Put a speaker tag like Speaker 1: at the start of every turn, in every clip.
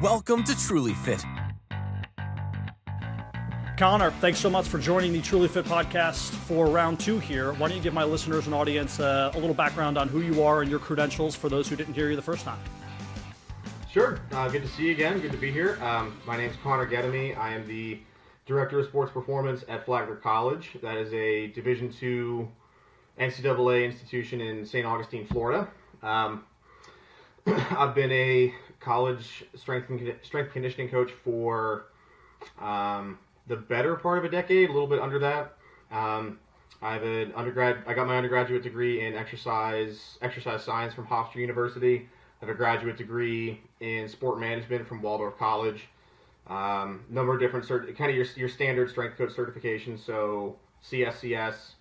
Speaker 1: Welcome to Trulyfit.
Speaker 2: Connor, thanks so much for joining the Trulyfit Podcast for round 2 here. Why don't you give my listeners and audience a little background on who you are and your credentials for those who didn't hear you the first time?
Speaker 3: Sure. Good to see you again. Good to be here. My name's Connor Gettemy. I am the Director of Sports Performance at Flagler College. That is a Division II NCAA institution in St. Augustine, Florida. I've been a college strength conditioning coach for the better part of a decade, a little bit under that. I got my undergraduate degree in exercise science from Hofstra University. I have a graduate degree in sport management from Waldorf College. Number of different kind of your standard strength coach certifications, so CSCS,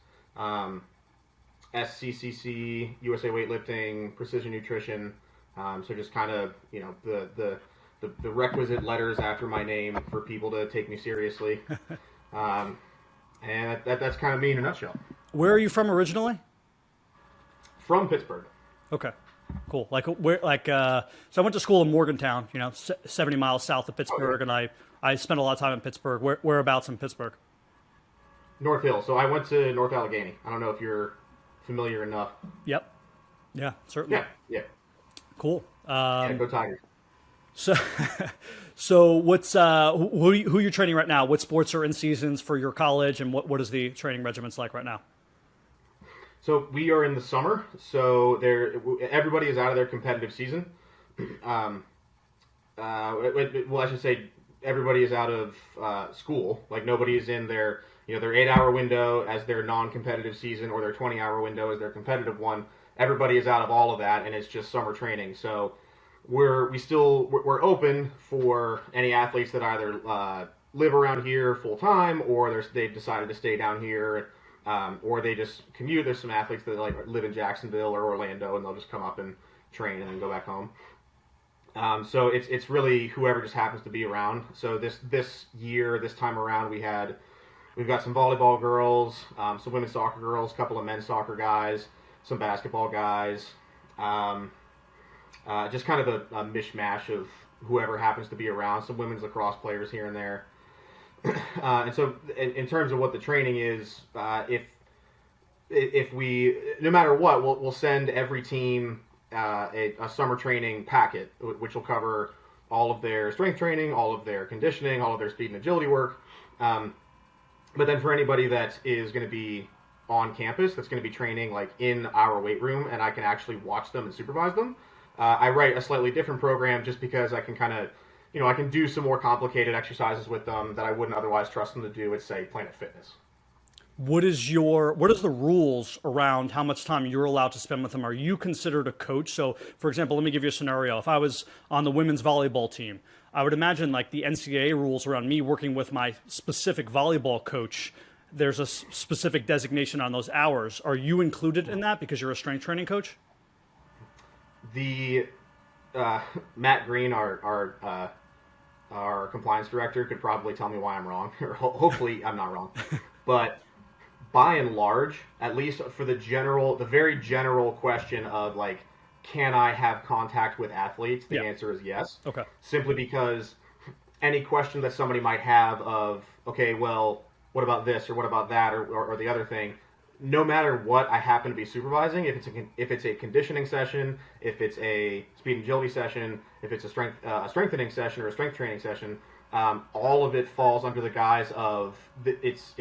Speaker 3: SCCC, USA Weightlifting, Precision Nutrition. So just kind of, the requisite letters after my name for people to take me seriously. And that's kind of me in a nutshell.
Speaker 2: Where are you from originally?
Speaker 3: From Pittsburgh.
Speaker 2: Okay, cool. So I went to school in Morgantown, 70 miles south of Pittsburgh, and I spent a lot of time in Pittsburgh. Whereabouts in Pittsburgh?
Speaker 3: North Hill. So I went to North Allegheny. I don't know if you're familiar enough.
Speaker 2: Yep. Yeah, certainly.
Speaker 3: Yeah.
Speaker 2: Cool.
Speaker 3: Go Tigers.
Speaker 2: So what's who you're training right now? What sports are in seasons for your college, and what is the training regimens like right now?
Speaker 3: So we are in the summer. So everybody is out of their competitive season. Well, I should say everybody is out of school. Like nobody is in their 8-hour window as their non-competitive season or their 20-hour window as their competitive one. Everybody is out of all of that, and it's just summer training. So we're open for any athletes that either live around here full time, or they've decided to stay down here, or they just commute. There's some athletes that live in Jacksonville or Orlando, and they'll just come up and train and then go back home. So it's really whoever just happens to be around. So this time around, we've got some volleyball girls, some women's soccer girls, a couple of men's soccer guys, some basketball guys, just kind of a mishmash of whoever happens to be around, some women's lacrosse players here and there. And so in terms of what the training is, if we, no matter what, we'll send every team a summer training packet, which will cover all of their strength training, all of their conditioning, all of their speed and agility work. But then for anybody that is going to be on campus, that's going to be training in our weight room, and I can actually watch them and supervise them, I write a slightly different program just because I can kind of, I can do some more complicated exercises with them that I wouldn't otherwise trust them to do at, say, Planet Fitness.
Speaker 2: What is the rules around how much time you're allowed to spend with them? Are you considered a coach? So, for example, let me give you a scenario. If I was on the women's volleyball team, I would imagine the NCAA rules around me working with my specific volleyball coach, there's a specific designation on those hours. Are you included in that because you're a strength training coach?
Speaker 3: The Matt Green, our compliance director, could probably tell me why I'm wrong, or hopefully I'm not wrong. But by and large, at least for the very general question of can I have contact with athletes? The answer is yes.
Speaker 2: Okay.
Speaker 3: Simply because any question that somebody might have of, okay, well, what about this or what about that or the other thing, no matter what I happen to be supervising, if it's a conditioning session, if it's a speed and agility session, if it's a strengthening session or a strength training session, all of it falls under the guise of it's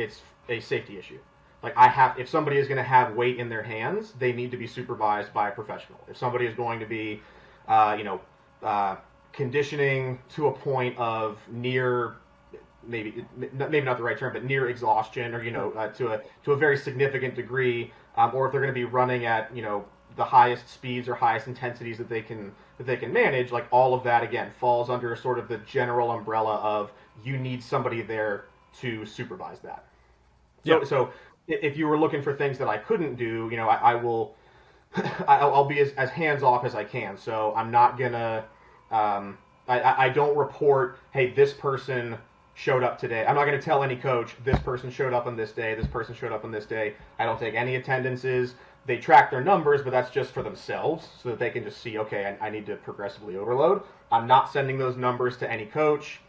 Speaker 3: a safety issue. If somebody is going to have weight in their hands, they need to be supervised by a professional. If somebody is going to be, conditioning to a point of near, maybe not the right term, but near exhaustion, or to a very significant degree, or if they're going to be running at the highest speeds or highest intensities that they can manage, all of that again falls under sort of the general umbrella of you need somebody there to supervise that. So if you were looking for things that I couldn't do, I'll be as hands off as I can. So I'm not gonna I don't report, hey, this person showed up today. I'm not going to tell any coach, this person showed up on this day, this person showed up on this day. I don't take any attendances. they track their numbers, but that's just for themselves so that they can just see, okay, I need to progressively overload. I'm not sending those numbers to any coach.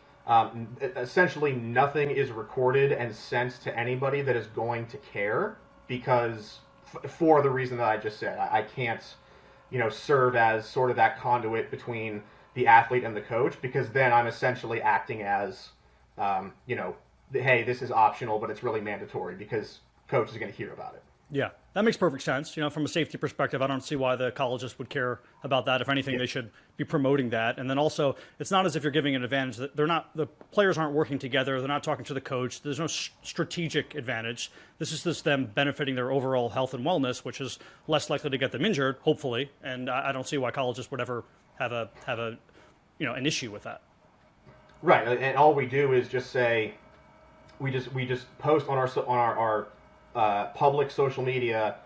Speaker 3: Essentially, nothing is recorded and sent to anybody that is going to care because for the reason that I just said, I can't, serve as sort of that conduit between the athlete and the coach, because then I'm essentially acting as, hey, this is optional, but it's really mandatory because coach is going to hear about it.
Speaker 2: Yeah, that makes perfect sense. From a safety perspective, I don't see why the colleges would care about that. If anything, they should be promoting that. And then also, it's not as if you're giving an advantage. That the players aren't working together. They're not talking to the coach. There's no strategic advantage. This is just them benefiting their overall health and wellness, which is less likely to get them injured, hopefully. And I don't see why colleges would ever have an issue with that.
Speaker 3: Right, and all we do is just say, we just post on our public social media,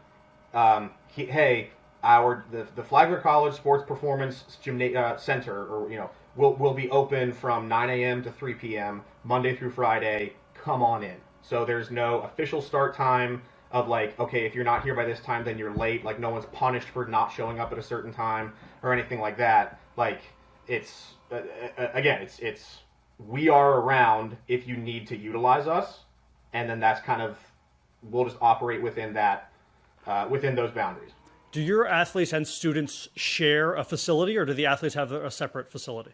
Speaker 3: hey, the Flagler College Sports Performance Center, or will be open from 9 a.m. to 3 p.m. Monday through Friday. Come on in. So there's no official start time of like, okay, if you're not here by this time, then you're late. Like no one's punished for not showing up at a certain time or anything like that. Like it's it's we are around if you need to utilize us, and then that's kind of, we'll just operate within that, within those boundaries.
Speaker 2: Do your athletes and students share a facility, or do the athletes have a separate facility?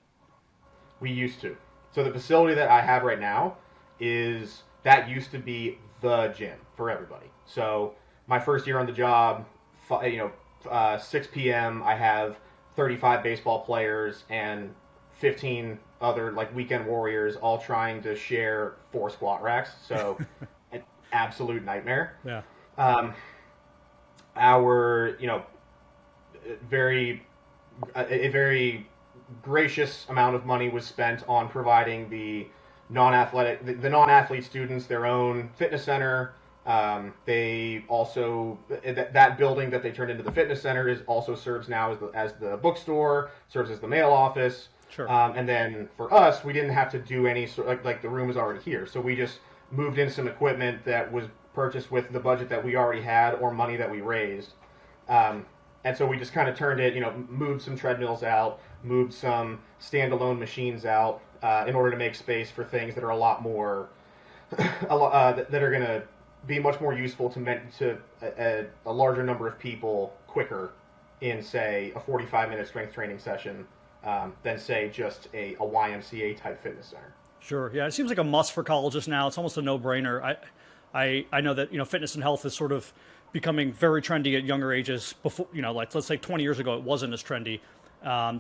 Speaker 3: We used to. So the facility that I have right now used to be the gym for everybody. So my first year on the job, 6 p.m. I have 35 baseball players and 15 other like weekend warriors all trying to share 4 squat racks. So an absolute nightmare.
Speaker 2: Yeah.
Speaker 3: Our very gracious amount of money was spent on providing the non-athlete students their own fitness center. They also, that building that they turned into the fitness center also serves now as the bookstore, serves as the mail office.
Speaker 2: Sure.
Speaker 3: And then for us, we didn't have to do any like the room was already here, so we just moved in some equipment that was purchased with the budget that we already had or money that we raised. And so we just kind of turned it, moved some treadmills out, moved some standalone machines out in order to make space for things that are a lot more, that are going to be much more useful to a larger number of people quicker in, say, a 45-minute strength training session than, say, just a YMCA type fitness center. Sure.
Speaker 2: Yeah, it seems like a must for colleges now. It's almost a no-brainer. I know that fitness and health is sort of becoming very trendy at younger ages. Before like let's say 20 years ago, it wasn't as trendy.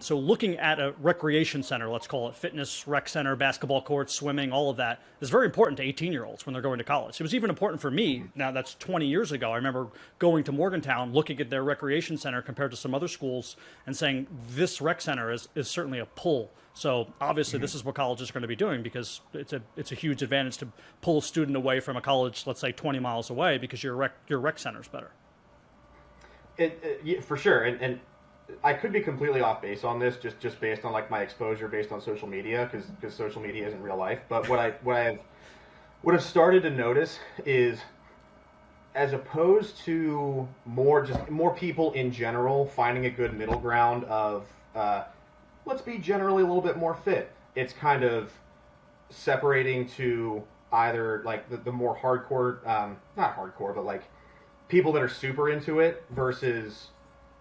Speaker 2: So looking at a recreation center, let's call it fitness, rec center, basketball courts, swimming, all of that is very important to 18-year-olds when they're going to college. It was even important for me. Now that's 20 years ago. I remember going to Morgantown, looking at their recreation center compared to some other schools and saying this rec center is certainly a pull. So obviously this is what colleges are going to be doing, because it's a huge advantage to pull a student away from a college, let's say 20 miles away, because your rec center is better.
Speaker 3: Yeah, for sure. And I could be completely off base on this, just based on like my exposure based on social media, because social media isn't real life. But what I've started to notice is, as opposed to more people in general finding a good middle ground of let's be generally a little bit more fit, it's kind of separating to either like the more hardcore, not hardcore, but like people that are super into it versus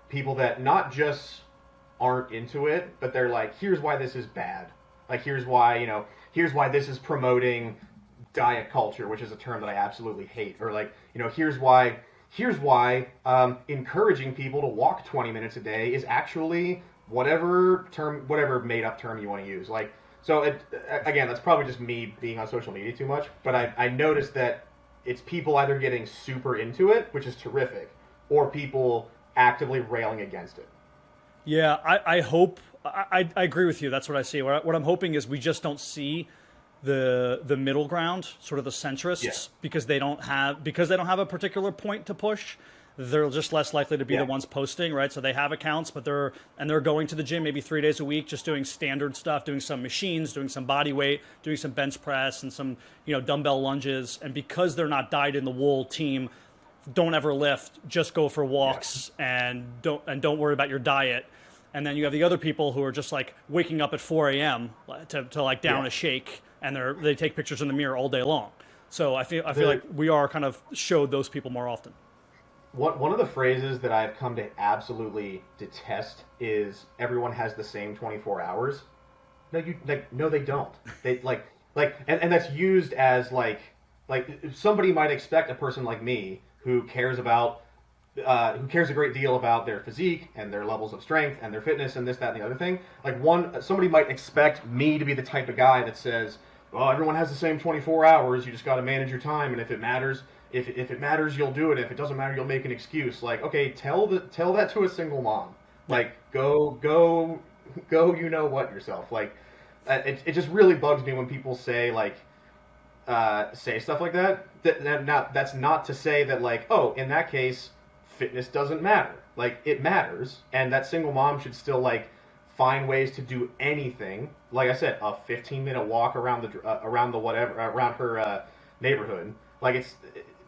Speaker 3: people that not just aren't into it, but they're like, here's why this is bad. Like, here's why this is promoting diet culture, which is a term that I absolutely hate. Or like, here's why encouraging people to walk 20 minutes a day is actually whatever made up term you want to use. Like, so again, that's probably just me being on social media too much, but I noticed that it's people either getting super into it, which is terrific, or people actively railing against it.
Speaker 2: Yeah, I hope, I agree with you. That's what I see. What I'm hoping is we just don't see the middle ground, sort of the centrists, because they don't have a particular point to push. They're just less likely to be the ones posting, right? So they have accounts, but they're going to the gym maybe 3 days a week, just doing standard stuff, doing some machines, doing some body weight, doing some bench press and some, dumbbell lunges. And because they're not dyed in the wool team, don't ever lift, just go for walks and don't worry about your diet. And then you have the other people who are just like waking up at 4 a.m. to like down a shake, and they take pictures in the mirror all day long. So I feel like we are kind of showed those people more often.
Speaker 3: One of the phrases that I've come to absolutely detest is everyone has the same 24 hours. No, they don't. They and that's used as like somebody might expect a person like me who cares a great deal about their physique and their levels of strength and their fitness and this, that, and the other thing. Somebody might expect me to be the type of guy that says, well, everyone has the same 24 hours. You just got to manage your time. And if it matters, if it matters, you'll do it. If it doesn't matter, you'll make an excuse. Like, okay, tell that to a single mom. Like, go, you know what yourself. Like, it just really bugs me when people say say stuff like that. That's not to say that like, oh, in that case, fitness doesn't matter. Like, it matters, and that single mom should still like find ways to do anything. Like I said, a 15-minute walk around her neighborhood. Like, it's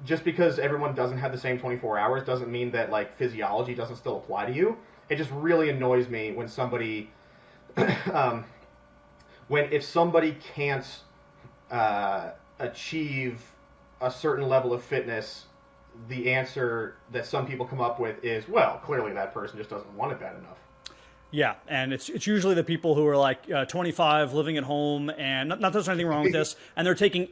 Speaker 3: just because everyone doesn't have the same 24 hours doesn't mean that like physiology doesn't still apply to you. It just really annoys me when somebody if somebody can't achieve a certain level of fitness, the answer that some people come up with is, well, clearly that person just doesn't want it bad enough.
Speaker 2: Yeah, and it's usually the people who are like 25, living at home, and not that there's anything wrong with this, and they're taking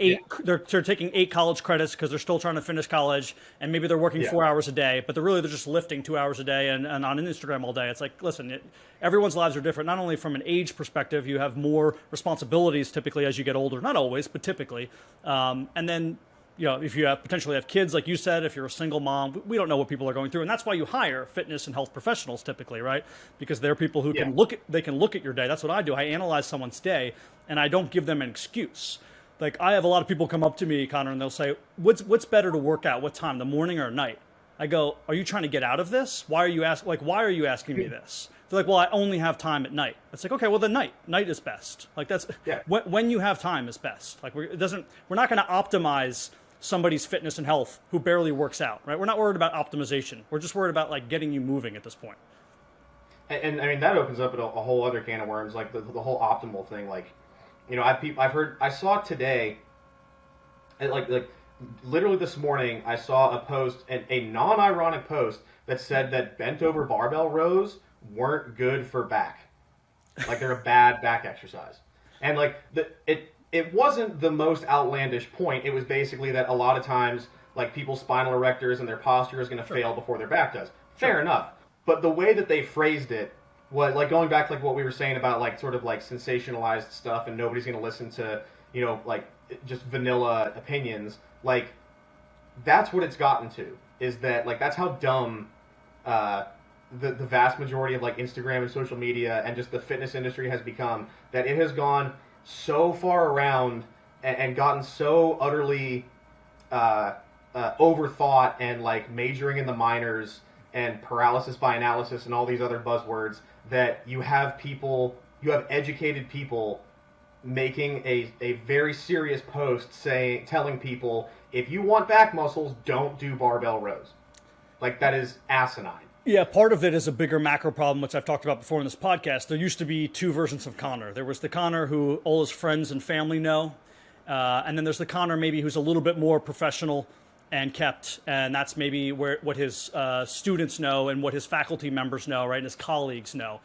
Speaker 2: they're taking 8 college credits because they're still trying to finish college, and maybe they're working 4 hours a day, but they're just lifting 2 hours a day and on Instagram all day. It's like, listen, everyone's lives are different. Not only from an age perspective, you have more responsibilities typically as you get older, not always, but typically, and then, if you potentially have kids, like you said, if you're a single mom, we don't know what people are going through. And that's why you hire fitness and health professionals typically, right? Because they're people who can look at your day. That's what I do. I analyze someone's day, and I don't give them an excuse. Like, I have a lot of people come up to me, Connor, and they'll say, what's better to work out? What time, the morning or at night? I go, are you trying to get out of this? Why are you asking me this? They're like, well, I only have time at night. It's like, okay, well, then night is best. Like, that's when you have time is best. Like, we're not going to optimize somebody's fitness and health who barely works out, right? We're not worried about optimization. We're just worried about like getting you moving at this point.
Speaker 3: And I mean, that opens up a whole other can of worms, like the whole optimal thing. Like, I saw today, like literally this morning, I saw a post, a non-ironic post that said that bent over barbell rows weren't good for back. Like, they're a bad back exercise. And like it wasn't the most outlandish point. It was basically that a lot of times, like, people's spinal erectors and their posture is going to fail before their back does. Fair enough. But the way that they phrased it was, like, going back to like what we were saying about like sort of like sensationalized stuff and nobody's going to listen to, like just vanilla opinions. Like, that's what it's gotten to, is that like that's how dumb the vast majority of like Instagram and social media and just the fitness industry has become, that it has gone so far around and gotten so utterly overthought and like majoring in the minors and paralysis by analysis and all these other buzzwords, that you have educated people making a very serious post telling people, if you want back muscles, don't do barbell rows. Like, that is asinine.
Speaker 2: Yeah, part of it is a bigger macro problem, which I've talked about before in this podcast. There used to be 2 versions of Connor. There was the Connor who all his friends and family know, and then there's the Connor maybe who's a little bit more professional and kept, and that's maybe what his students know and what his faculty members know, right, and his colleagues know.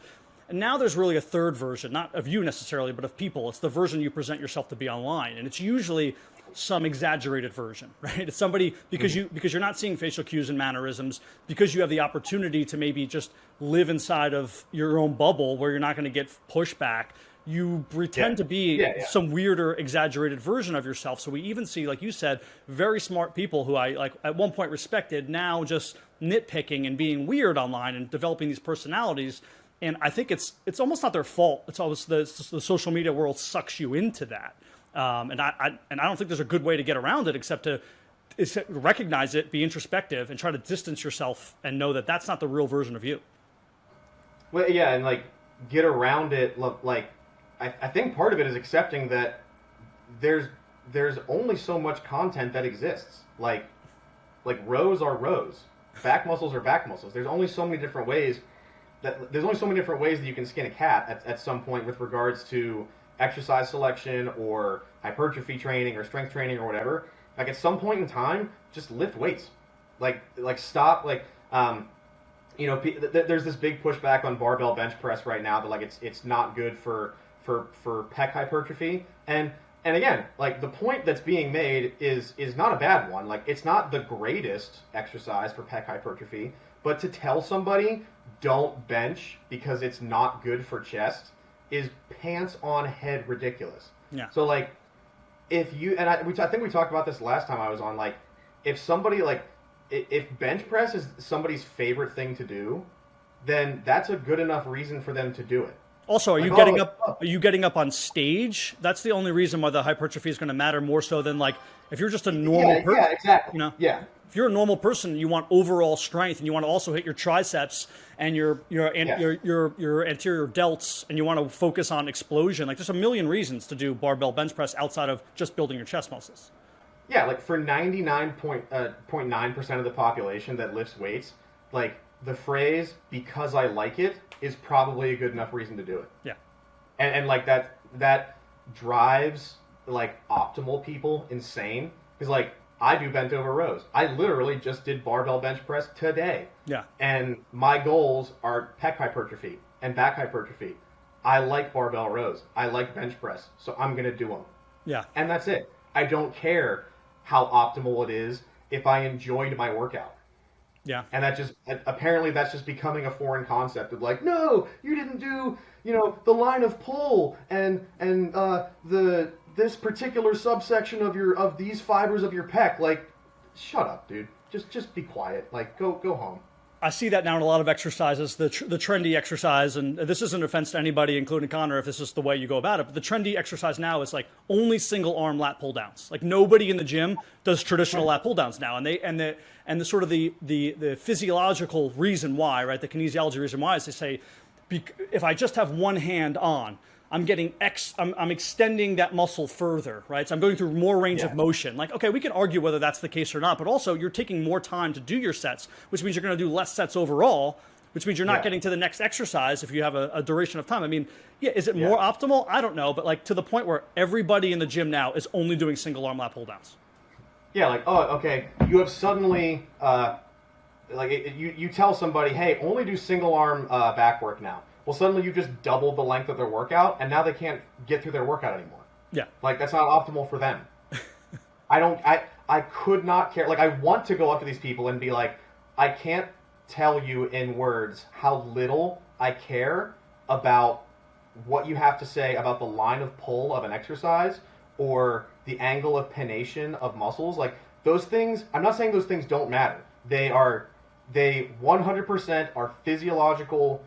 Speaker 2: And now there's really a third version, not of you necessarily, but of people. It's the version you present yourself to be online, and it's usually some exaggerated version, right? It's somebody, because you're not seeing facial cues and mannerisms, because you have the opportunity to maybe just live inside of your own bubble where you're not going to get pushback. You pretend to be some weirder, exaggerated version of yourself. So we even see, like you said, very smart people who I like at one point respected, now just nitpicking and being weird online and developing these personalities. And I think it's almost not their fault. It's always the social media world sucks you into that. And I don't think there's a good way to get around it except to recognize it, be introspective, and try to distance yourself and know that that's not the real version of you.
Speaker 3: Well, yeah, and like get around it. Like, I think part of it is accepting that there's only so much content that exists. Like, Like rows are rows. Back muscles are back muscles. There's only so many different ways that you can skin a cat at some point with regards to exercise selection or hypertrophy training or strength training or whatever. Like at some point in time, just lift weights. Like stop there's this big pushback on barbell bench press right now that like it's not good for pec hypertrophy. And again, like the point that's being made is not a bad one. Like it's not the greatest exercise for pec hypertrophy, but to tell somebody don't bench because it's not good for chest is pants on head ridiculous.
Speaker 2: Yeah.
Speaker 3: So like if you I think we talked about this last time I was on, like if somebody if bench press is somebody's favorite thing to do, then that's a good enough reason for them to do it.
Speaker 2: Also, are you getting up on stage? That's the only reason why the hypertrophy is going to matter more so than like if you're just a normal person.
Speaker 3: Yeah, exactly.
Speaker 2: You know?
Speaker 3: Yeah.
Speaker 2: If you're a normal person, you want overall strength, and you want to also hit your triceps and your anterior delts, and you want to focus on explosion. Like there's a million reasons to do barbell bench press outside of just building your chest muscles.
Speaker 3: Yeah, like for 99.9% of the population that lifts weights, like the phrase "because I like it" is probably a good enough reason to do it.
Speaker 2: Yeah,
Speaker 3: and like that drives like optimal people insane because like I do bent over rows. I literally just did barbell bench press today.
Speaker 2: Yeah,
Speaker 3: and my goals are pec hypertrophy and back hypertrophy. I like barbell rows. I like bench press, so I'm gonna do them.
Speaker 2: Yeah,
Speaker 3: and that's it. I don't care how optimal it is if I enjoyed my workout.
Speaker 2: Yeah.
Speaker 3: And apparently that's just becoming a foreign concept of like, no, you didn't do, the line of pull and this particular subsection of these fibers of your pec. Like, shut up, dude. Just be quiet. Like, go home.
Speaker 2: I see that now in a lot of exercises, the trendy exercise, and this isn't an offense to anybody, including Connor, if this is the way you go about it, but the trendy exercise now is like only single arm lat pull downs. Like nobody in the gym does traditional lat pull downs now, and the sort of the physiological reason why, right, the kinesiology reason why is they say, if I just have one hand on, I'm getting I'm extending that muscle further, right? So I'm going through more range of motion. Like, okay, we can argue whether that's the case or not, but also you're taking more time to do your sets, which means you're going to do less sets overall, which means you're not getting to the next exercise if you have a duration of time. I mean, is it more optimal? I don't know, but like to the point where everybody in the gym now is only doing single arm lat pull downs. Yeah,
Speaker 3: like, oh, okay, you have suddenly, you tell somebody, hey, only do single arm back work now. Well, suddenly you just doubled the length of their workout, and now they can't get through their workout anymore.
Speaker 2: Yeah.
Speaker 3: Like, that's not optimal for them. I could not care. Like, I want to go up to these people and be like, I can't tell you in words how little I care about what you have to say about the line of pull of an exercise or the angle of pennation of muscles. Like, those things, I'm not saying those things don't matter. They 100% are physiological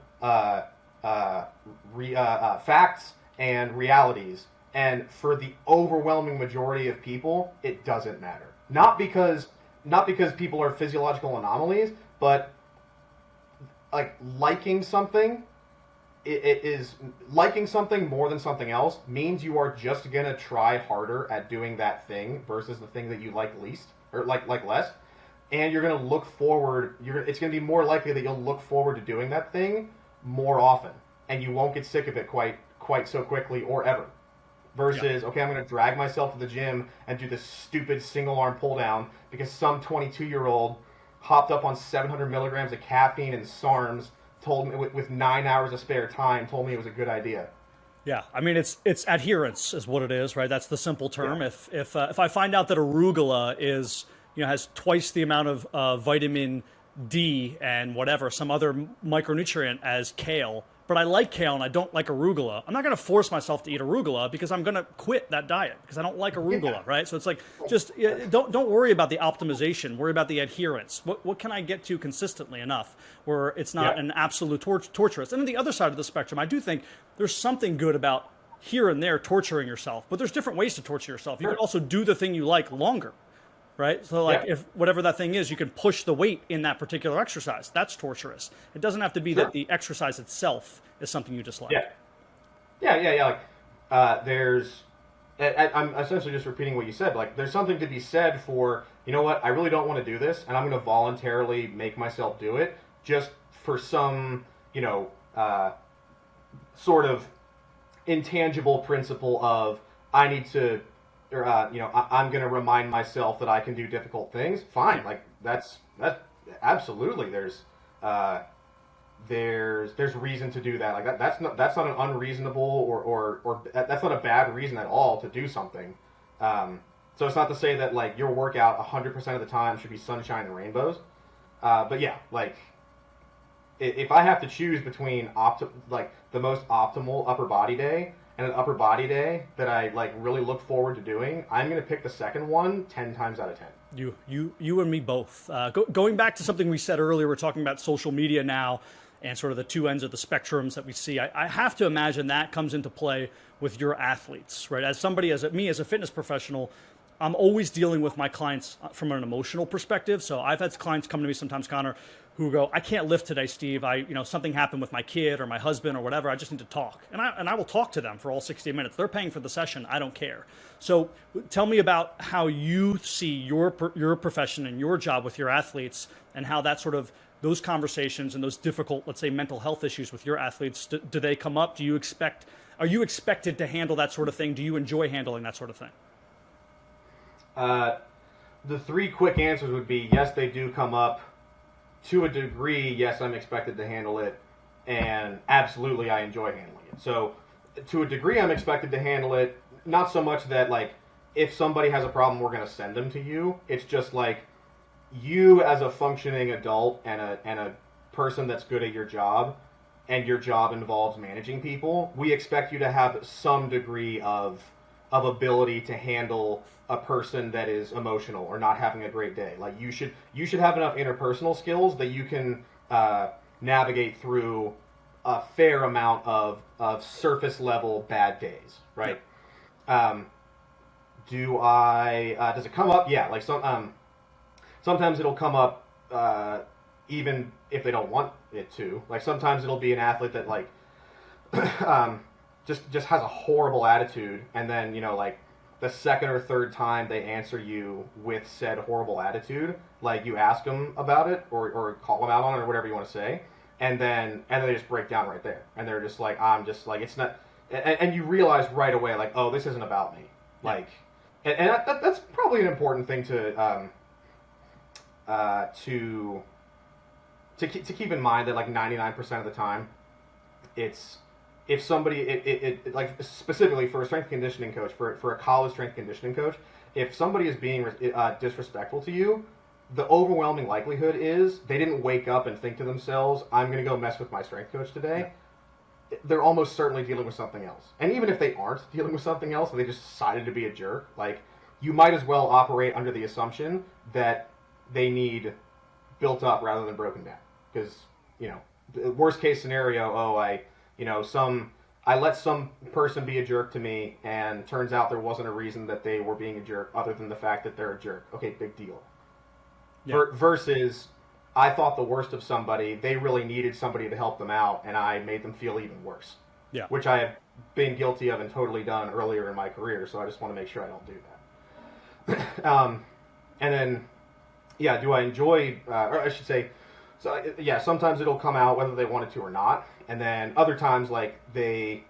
Speaker 3: facts and realities, and for the overwhelming majority of people, it doesn't matter. Not because people are physiological anomalies, but like liking something, it is liking something more than something else means you are just gonna try harder at doing that thing versus the thing that you like least or like less, and you're gonna look forward. It's gonna be more likely that you'll look forward to doing that thing more often, and you won't get sick of it quite so quickly or ever. Versus, okay, I'm going to drag myself to the gym and do this stupid single arm pull down because some 22-year-old hopped up on 700 milligrams of caffeine and SARMs, told me with 9 hours of spare time, told me it was a good idea.
Speaker 2: Yeah, I mean it's adherence is what it is, right? That's the simple term. Yeah. If I find out that arugula is has twice the amount of vitamin D and whatever, some other micronutrient as kale, but I like kale and I don't like arugula, I'm not going to force myself to eat arugula because I'm going to quit that diet because I don't like arugula, right? So it's like, just don't worry about the optimization, worry about the adherence. What can I get to consistently enough where it's not an absolute torturous? And on the other side of the spectrum, I do think there's something good about here and there torturing yourself, but there's different ways to torture yourself. You can also do the thing you like longer. Right? So like if whatever that thing is, you can push the weight in that particular exercise. That's torturous. It doesn't have to be that the exercise itself is something you dislike.
Speaker 3: Yeah. Like there's I'm essentially just repeating what you said. Like, there's something to be said for, you know what, I really don't want to do this, and I'm going to voluntarily make myself do it just for some, sort of intangible principle of I need to, or I'm going to remind myself that I can do difficult things. Fine, like that's absolutely there's reason to do that. Like that's not an unreasonable or that's not a bad reason at all to do something. So it's not to say that like your workout 100% of the time should be sunshine and rainbows. But yeah, like if I have to choose between the most optimal upper body day and an upper body day that I like really look forward to doing, I'm going to pick the second one 10 times out of 10.
Speaker 2: You and me both. Going back to something we said earlier, we're talking about social media now and sort of the two ends of the spectrums that we see. I have to imagine that comes into play with your athletes, right? As somebody, as a fitness professional, I'm always dealing with my clients from an emotional perspective. So I've had clients come to me sometimes, Connor, who go, I can't lift today, Steve. Something happened with my kid or my husband or whatever. I just need to talk. And I will talk to them for all 60 minutes. They're paying for the session. I don't care. So tell me about how you see your profession and your job with your athletes and how that sort of those conversations and those difficult, let's say, mental health issues with your athletes, do they come up? Are you expected to handle that sort of thing? Do you enjoy handling that sort of thing?
Speaker 3: The three quick answers would be yes, they do come up. To a degree, yes, I'm expected to handle it, and absolutely I enjoy handling it. So to a degree, I'm expected to handle it, not so much that like if somebody has a problem, we're going to send them to you. It's just like you as a functioning adult and a person that's good at your job, and your job involves managing people, we expect you to have some degree of ability to handle a person that is emotional or not having a great day. Like you should have enough interpersonal skills that you can navigate through a fair amount of surface level bad days, right? Yeah. Does it come up? Yeah, like sometimes it'll come up even if they don't want it to. Like sometimes it'll be an athlete that like just has a horrible attitude, and then like the second or third time they answer you with said horrible attitude, like you ask them about it or call them out on it or whatever you want to say, and then they just break down right there, and they're just like, I'm just like, it's not, and you realize right away like, oh, this isn't about me, like, and that's probably an important thing to keep in mind, that like 99% of the time, it's if somebody, it like specifically for a strength conditioning coach, for a college strength conditioning coach, if somebody is being disrespectful to you, the overwhelming likelihood is they didn't wake up and think to themselves, I'm going to go mess with my strength coach today. Yeah. They're almost certainly dealing with something else. And even if they aren't dealing with something else and they just decided to be a jerk, like you might as well operate under the assumption that they need built up rather than broken down. Because, the worst case scenario, I let some person be a jerk to me, and turns out there wasn't a reason that they were being a jerk other than the fact that they're a jerk. Okay, big deal. Yeah. Versus, I thought the worst of somebody, they really needed somebody to help them out, and I made them feel even worse. Yeah. Which I have been guilty of and totally done earlier in my career, so I just want to make sure I don't do that. And then, yeah, do I enjoy, or I should say, so yeah, sometimes it'll come out whether they wanted to or not, and then other times like an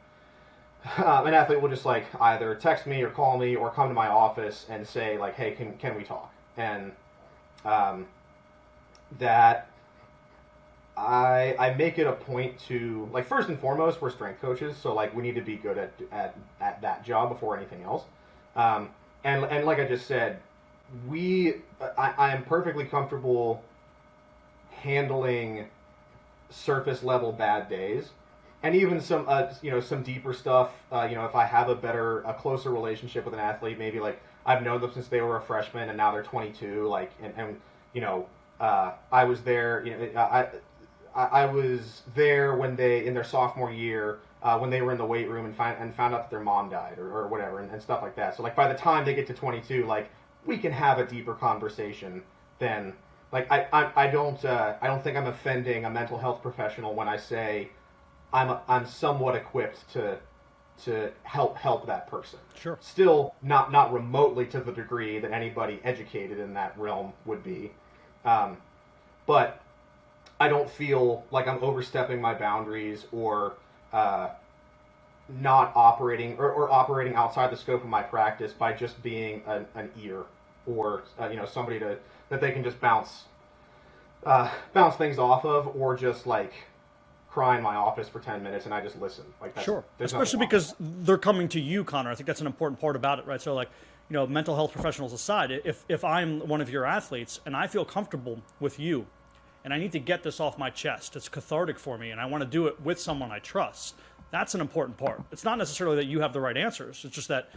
Speaker 3: athlete will just like either text me or call me or come to my office and say like, hey, can we talk? And that I make it a point to, like, first and foremost, we're strength coaches, so like we need to be good at that job before anything else. And like I just said, I am perfectly comfortable handling surface level bad days, and even some some deeper stuff. If I have a closer relationship with an athlete, maybe like I've known them since they were a freshman and now they're 22. Like, and I was there. I was there when they in their sophomore year when they were in the weight room and found out that their mom died or whatever and stuff like that. So like by the time they get to 22, like we can have a deeper conversation than. Like I don't think I'm offending a mental health professional when I say I'm somewhat equipped to to help that person.
Speaker 2: Sure.
Speaker 3: Still not remotely to the degree that anybody educated in that realm would be. But I don't feel like I'm overstepping my boundaries or not operating or operating outside the scope of my practice by just being an ear or somebody that they can just bounce things off of, or just like cry in my office for 10 minutes and I just listen. Like that's,
Speaker 2: sure, especially because they're coming to you, Connor. I think that's an important part about it, right? So like, mental health professionals aside, if I'm one of your athletes and I feel comfortable with you and I need to get this off my chest, it's cathartic for me and I want to do it with someone I trust, that's an important part. It's not necessarily that you have the right answers. It's just that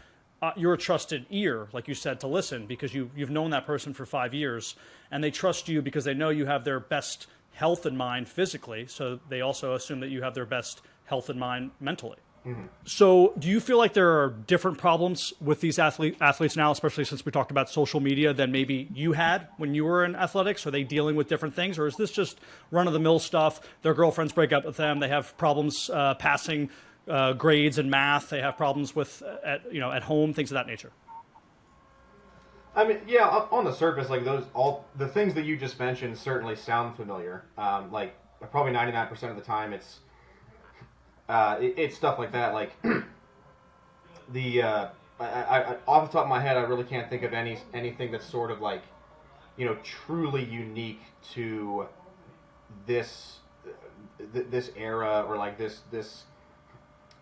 Speaker 2: you're a trusted ear, like you said, to listen because you've known that person for 5 years and they trust you because they know you have their best health in mind physically. So they also assume that you have their best health in mind mentally. Mm-hmm. So do you feel like there are different problems with these athletes now, especially since we talked about social media, than maybe you had when you were in athletics? Are they dealing with different things, or is this just run-of-the-mill stuff? Their girlfriends break up with them. They have problems passing grades in math. They have problems with at home, things of that nature.
Speaker 3: I mean, yeah, on the surface, like all the things that you just mentioned certainly sound familiar. Like probably 99% of the time, it's stuff like that. Like I off the top of my head, I really can't think of anything that's sort of like, truly unique to this era or like this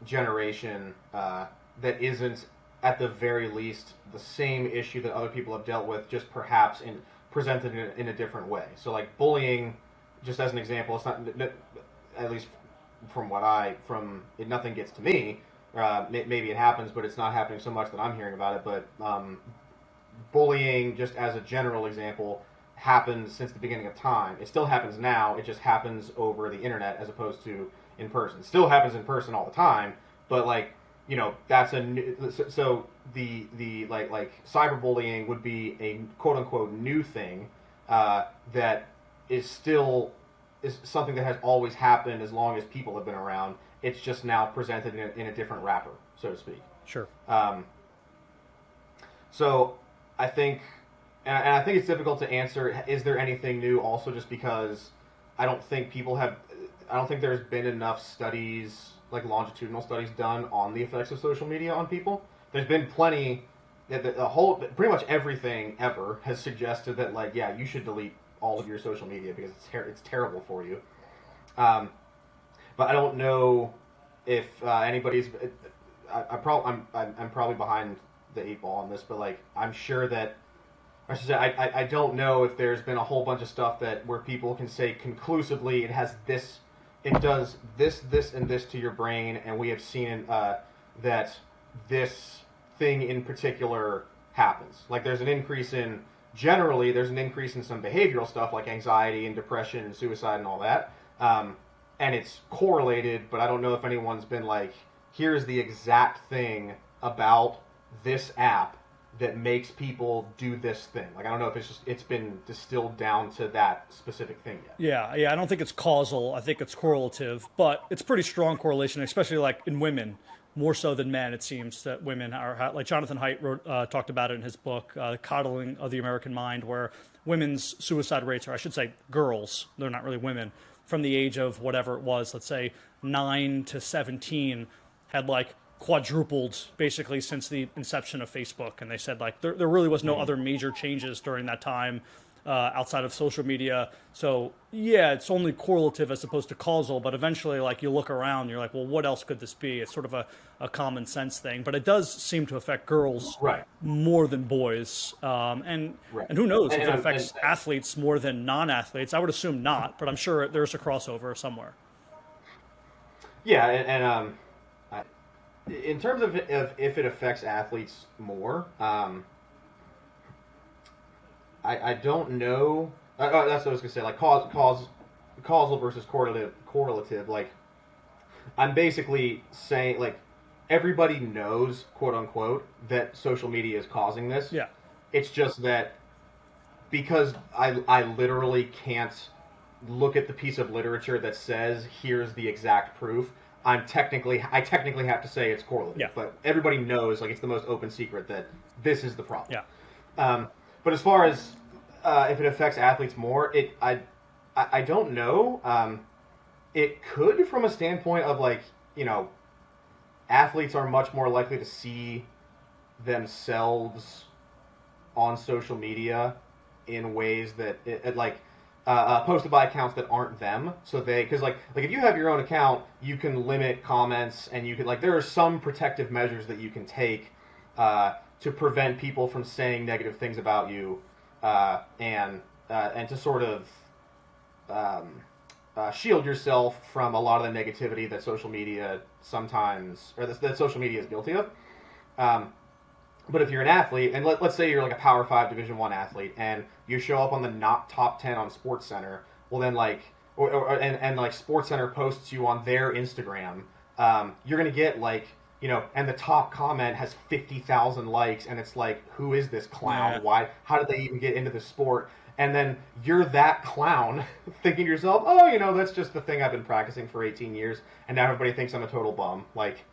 Speaker 3: generation that isn't at the very least the same issue that other people have dealt with, just perhaps presented in a different way. So like bullying, just as an example, it's not, at least from nothing gets to me. Maybe it happens, but it's not happening so much that I'm hearing about it. But bullying, just as a general example, happens since the beginning of time. It still happens now. It just happens over the internet as opposed to in person. It still happens in person all the time, but like, that's so the like cyberbullying would be a quote unquote new thing that is something that has always happened as long as people have been around. It's just now presented in a different wrapper, so to speak.
Speaker 2: Sure.
Speaker 3: So I think, and I think it's difficult to answer, is there anything new, also just because I don't think there's been enough studies, like longitudinal studies done on the effects of social media on people. There's been plenty, pretty much everything ever has suggested that, like, yeah, you should delete all of your social media because it's terrible for you. But I don't know if anybody's. I'm probably behind the 8 ball on this, but like I'm sure that. I should say I don't know if there's been a whole bunch of stuff where people can say conclusively it has this. It does this, and this to your brain, and we have seen that this thing in particular happens. Like there's an increase in some behavioral stuff like anxiety and depression and suicide and all that, and it's correlated. But I don't know if anyone's been like, here's the exact thing about this app that makes people do this thing. Like, I don't know if it's been distilled down to that specific thing yet.
Speaker 2: Yeah, I don't think it's causal. I think it's correlative, but it's pretty strong correlation, especially like in women, more so than men. It seems that women are, like Jonathan Haidt talked about it in his book, Coddling of the American Mind, where women's suicide rates, or I should say girls, they're not really women, from the age of whatever it was, let's say 9 to 17, had like quadrupled basically since the inception of Facebook. And they said like there really was no other major changes during that time outside of social media. So yeah, it's only correlative as opposed to causal, but eventually like you look around, you're like, well, what else could this be? It's sort of a common sense thing, but it does seem to affect girls more than boys. And who knows if it affects athletes more than non-athletes. I would assume not, but I'm sure there's a crossover somewhere.
Speaker 3: Yeah. And in terms of if it affects athletes more, I don't know. That's what I was going to say. Like causal versus correlative. Like I'm basically saying, like everybody knows, quote unquote, that social media is causing this.
Speaker 2: Yeah.
Speaker 3: It's just that because I literally can't look at the piece of literature that says here's the exact proof. I technically have to say it's correlative.
Speaker 2: Yeah.
Speaker 3: But everybody knows, like, it's the most open secret that this is the problem.
Speaker 2: Yeah.
Speaker 3: But as far as if it affects athletes more, I don't know. It could, from a standpoint of, like, athletes are much more likely to see themselves on social media in ways that posted by accounts that aren't them. So because like if you have your own account, you can limit comments, and you can, like, there are some protective measures that you can take to prevent people from saying negative things about you, and to sort of shield yourself from a lot of the negativity that social media sometimes, or that social media is guilty of. But if you're an athlete, and let's say you're like a Power 5 Division I athlete, and you show up on the not top 10 on SportsCenter, well then, like, and like SportsCenter posts you on their Instagram, you're gonna get, like, and the top comment has 50,000 likes, and it's like, who is this clown?
Speaker 2: Yeah.
Speaker 3: Why? How did they even get into the sport? And then you're that clown thinking to yourself, oh, that's just the thing I've been practicing for 18 years, and now everybody thinks I'm a total bum. Like,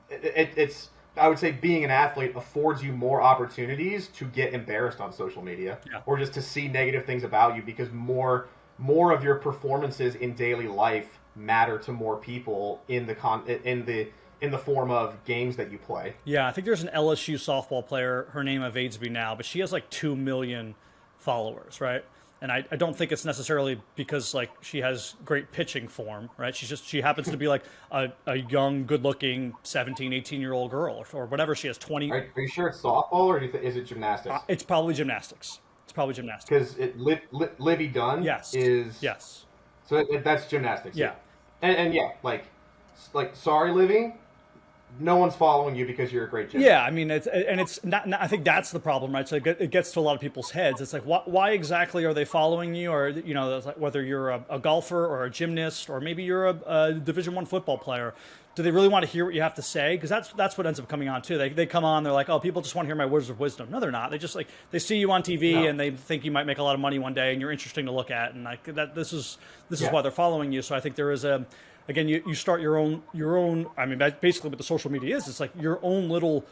Speaker 3: it's, I would say being an athlete affords you more opportunities to get embarrassed on social media, or just to see negative things about you, because more of your performances in daily life matter to more people in the form of games that you play.
Speaker 2: Yeah, I think there's an LSU softball player. Her name evades me now, but she has like 2 million followers, right? And I don't think it's necessarily because, like, she has great pitching form, right? She happens to be like a young, good-looking 17, 18-year-old girl, or whatever. She has 20.
Speaker 3: Are you sure it's softball, or is it gymnastics?
Speaker 2: It's probably gymnastics.
Speaker 3: Because Livy Dunn is...
Speaker 2: Yes.
Speaker 3: So that's gymnastics.
Speaker 2: Yeah.
Speaker 3: And yeah, like, sorry, Livy, no one's following you because you're a great gymnast.
Speaker 2: Yeah, I mean, it's not. I think that's the problem, right? So it gets to a lot of people's heads. It's like, why exactly are they following you? Or it's like, whether you're a golfer or a gymnast, or maybe you're a Division I football player. Do they really want to hear what you have to say? Because that's what ends up coming on too. They come on, they're like, oh, people just want to hear my words of wisdom. No, they're not. They just, like, they see you on TV and they think you might make a lot of money one day, and you're interesting to look at, and like that. This is why they're following you. So I think there is a. Again, you start your own. I mean, basically what the social media is. It's like your own little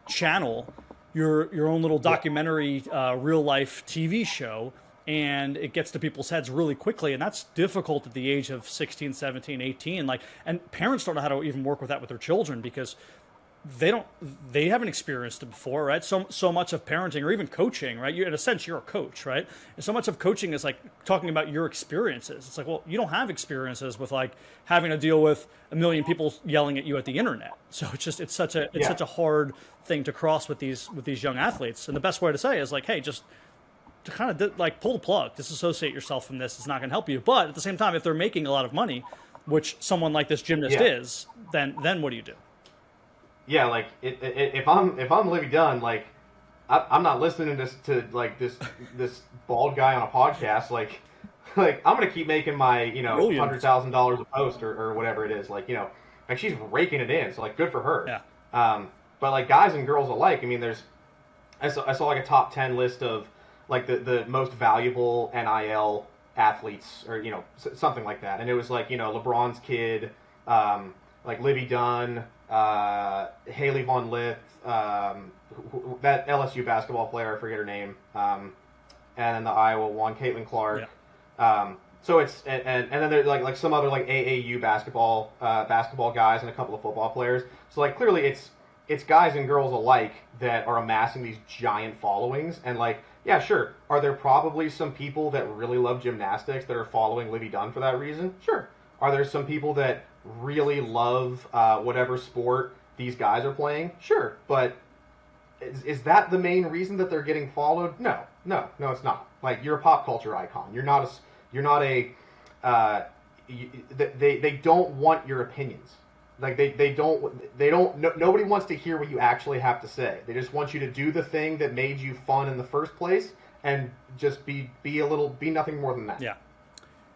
Speaker 2: channel, your own little documentary, real life TV show, and it gets to people's heads really quickly, and that's difficult at the age of 16, 17, 18. Like, and parents don't know how to even work with that with their children, because they haven't experienced it before, right? So much of parenting, or even coaching, right? In a sense, you're a coach, right? And so much of coaching is like talking about your experiences. It's like, well, you don't have experiences with, like, having to deal with a million people yelling at you at the internet. So it's such a hard thing to cross with these young athletes. And the best way to say is, like, hey, just to kind of like pull the plug, disassociate yourself from this. It's not going to help you. But at the same time, if they're making a lot of money, which someone like this gymnast is, then what do you do?
Speaker 3: Yeah, like, if I'm Livy Dunn, like, I'm not listening to like this bald guy on a podcast. Like I'm gonna keep making my $100,000 a post or whatever it is. Like like she's raking it in. So, like, good for her.
Speaker 2: Yeah.
Speaker 3: But, like, guys and girls alike. I mean, I saw like a top 10 list of, like, the most valuable NIL athletes, or something like that. And it was like LeBron's kid, like Livy Dunn, Haley Von Lith, that LSU basketball player, I forget her name, and then the Iowa one, Caitlin Clark. Yeah. So it's and then there's like some other, like, AAU basketball guys and a couple of football players. So, like, clearly it's guys and girls alike that are amassing these giant followings. And, like, yeah, sure, are there probably some people that really love gymnastics that are following Livy Dunn for that reason? Sure. Are there some people that really love whatever sport these guys are playing? Sure. But is that the main reason that they're getting followed? No, it's not. Like, you're a pop culture icon. You're not a they don't want your opinions. Like, they don't nobody wants to hear what you actually have to say. They just want you to do the thing that made you fun in the first place, and just be nothing more than that.
Speaker 2: Yeah.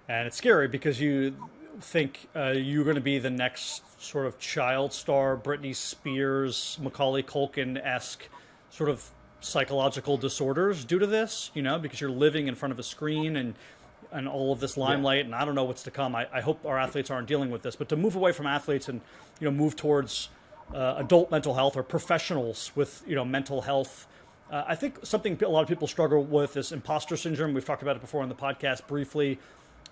Speaker 2: And it's scary because you think you're going to be the next sort of child star, Britney Spears, Macaulay Culkin-esque sort of psychological disorders due to this, because you're living in front of a screen, and and all of this limelight, and I don't know what's to come. I hope our athletes aren't dealing with this, but to move away from athletes and, move towards adult mental health or professionals with, mental health. I think something a lot of people struggle with is imposter syndrome. We've talked about it before on the podcast briefly.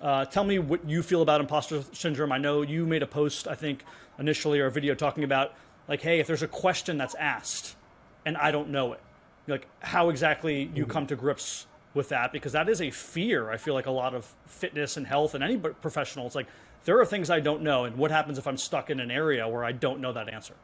Speaker 2: Tell me what you feel about imposter syndrome. I know you made a post, I think, initially, or a video talking about, like, hey, if there's a question that's asked and I don't know it, like how exactly you come to grips with that, because that is a fear. I feel like a lot of fitness and health and any professional, it's like, there are things I don't know. And what happens if I'm stuck in an area where I don't know that answer?